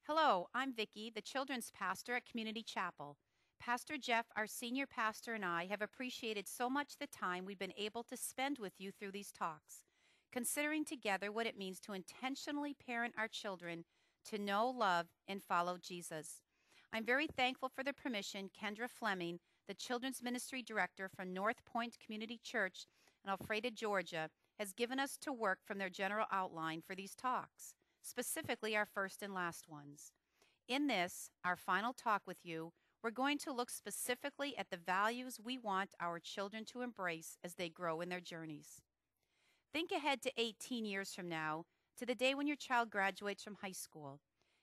Hello, I'm Vicki, the children's pastor at Community Chapel. Pastor Geoff, our senior pastor, and I have appreciated so much the time we've been able to spend with you through these talks, considering together what it means to intentionally parent our children to know, love, and follow Jesus. I'm very thankful for the permission Kendra Fleming, the children's ministry director from North Point Community Church in Alpharetta, Georgia, has given us to work from their general outline for these talks, specifically our first and last ones. In this, our final talk with you, we're going to look specifically at the values we want our children to embrace as they grow in their journeys. Think ahead to 18 years from now, to the day when your child graduates from high school.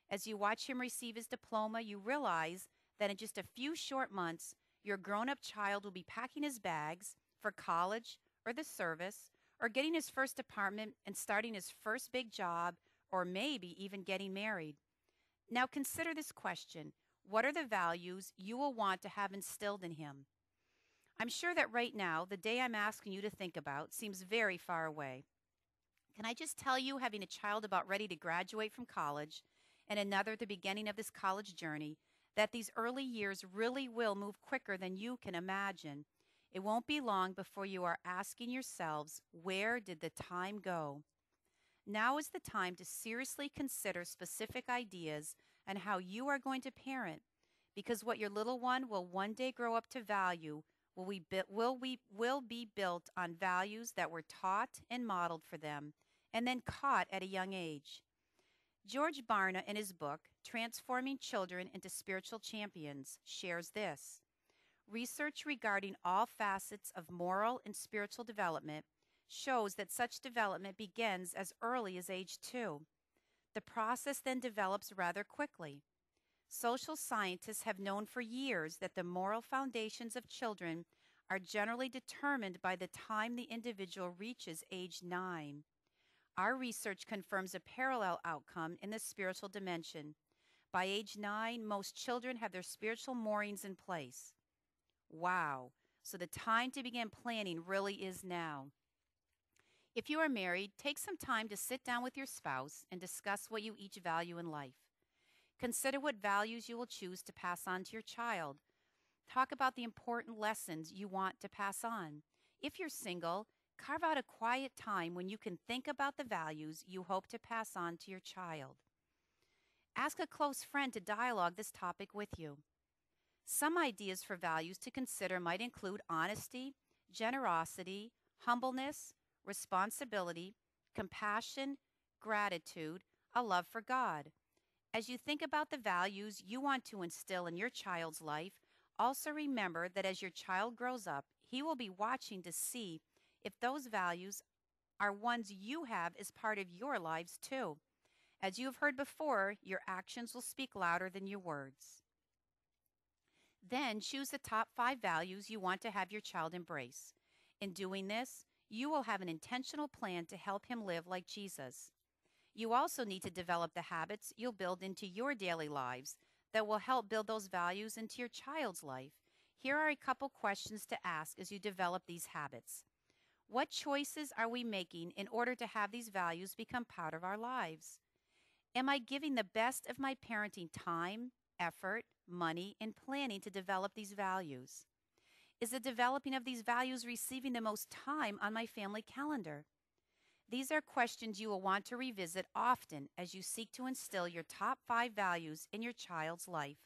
As you watch him receive his diploma, you realize that in just a few short months, your grown-up child will be packing his bags for college or the service, or getting his first apartment and starting his first big job, or maybe even getting married. Now consider this question. What are the values you will want to have instilled in him? I'm sure that right now, the day I'm asking you to think about seems very far away. Can I just tell you, having a child about ready to graduate from college and another at the beginning of this college journey, that these early years really will move quicker than you can imagine. It won't be long before you are asking yourselves, where did the time go? Now is the time to seriously consider specific ideas on how you are going to parent, because what your little one will one day grow up to value will be built on values that were taught and modeled for them, and then caught at a young age. George Barna, in his book, Transforming Children into Spiritual Champions, shares this. Research regarding all facets of moral and spiritual development shows that such development begins as early as age 2. The process then develops rather quickly. Social scientists have known for years that the moral foundations of children are generally determined by the time the individual reaches age 9. Our research confirms a parallel outcome in the spiritual dimension. By age 9, most children have their spiritual moorings in place. Wow, so the time to begin planning really is now. If you are married, take some time to sit down with your spouse and discuss what you each value in life. Consider what values you will choose to pass on to your child. Talk about the important lessons you want to pass on. If you're single, carve out a quiet time when you can think about the values you hope to pass on to your child. Ask a close friend to dialogue this topic with you. Some ideas for values to consider might include honesty, generosity, humbleness, responsibility, compassion, gratitude, a love for God. As you think about the values you want to instill in your child's life, also remember that as your child grows up, he will be watching to see if those values are ones you have as part of your lives too. As you have heard before, your actions will speak louder than your words. Then choose the top 5 values you want to have your child embrace. In doing this, you will have an intentional plan to help him live like Jesus. You also need to develop the habits you'll build into your daily lives that will help build those values into your child's life. Here are a couple questions to ask as you develop these habits. What choices are we making in order to have these values become part of our lives? Am I giving the best of my parenting time, effort, money, and planning to develop these values? Is the developing of these values receiving the most time on my family calendar? These are questions you will want to revisit often as you seek to instill your top 5 values in your child's life.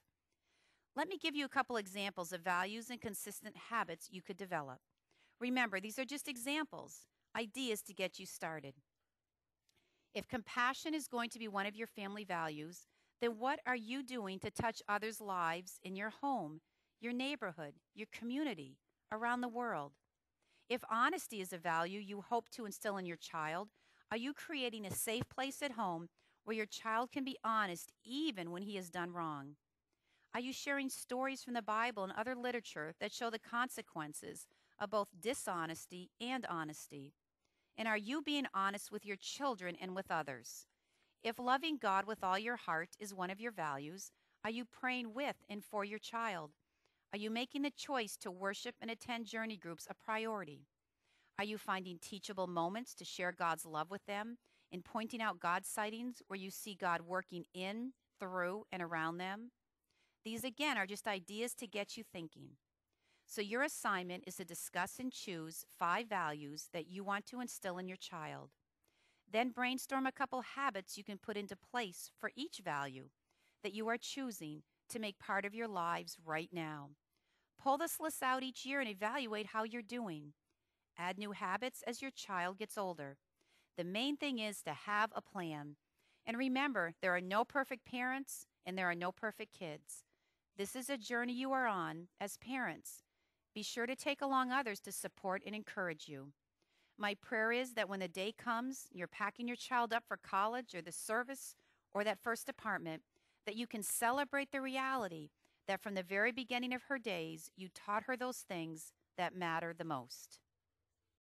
Let me give you a couple examples of values and consistent habits you could develop. Remember, these are just examples, ideas to get you started. If compassion is going to be one of your family values, then what are you doing to touch others' lives in your home, your neighborhood, your community, around the world? If honesty is a value you hope to instill in your child, are you creating a safe place at home where your child can be honest even when he has done wrong? Are you sharing stories from the Bible and other literature that show the consequences of both dishonesty and honesty? And are you being honest with your children and with others? If loving God with all your heart is one of your values, are you praying with and for your child? Are you making the choice to worship and attend journey groups a priority? Are you finding teachable moments to share God's love with them and pointing out God's sightings where you see God working in, through, and around them? These, again, are just ideas to get you thinking. So, your assignment is to discuss and choose 5 values that you want to instill in your child. Then brainstorm a couple habits you can put into place for each value that you are choosing to make part of your lives right now. Pull this list out each year and evaluate how you're doing. Add new habits as your child gets older. The main thing is to have a plan. And remember, there are no perfect parents and there are no perfect kids. This is a journey you are on as parents. Be sure to take along others to support and encourage you. My prayer is that when the day comes, you're packing your child up for college or the service or that first apartment, that you can celebrate the reality that from the very beginning of her days, you taught her those things that matter the most.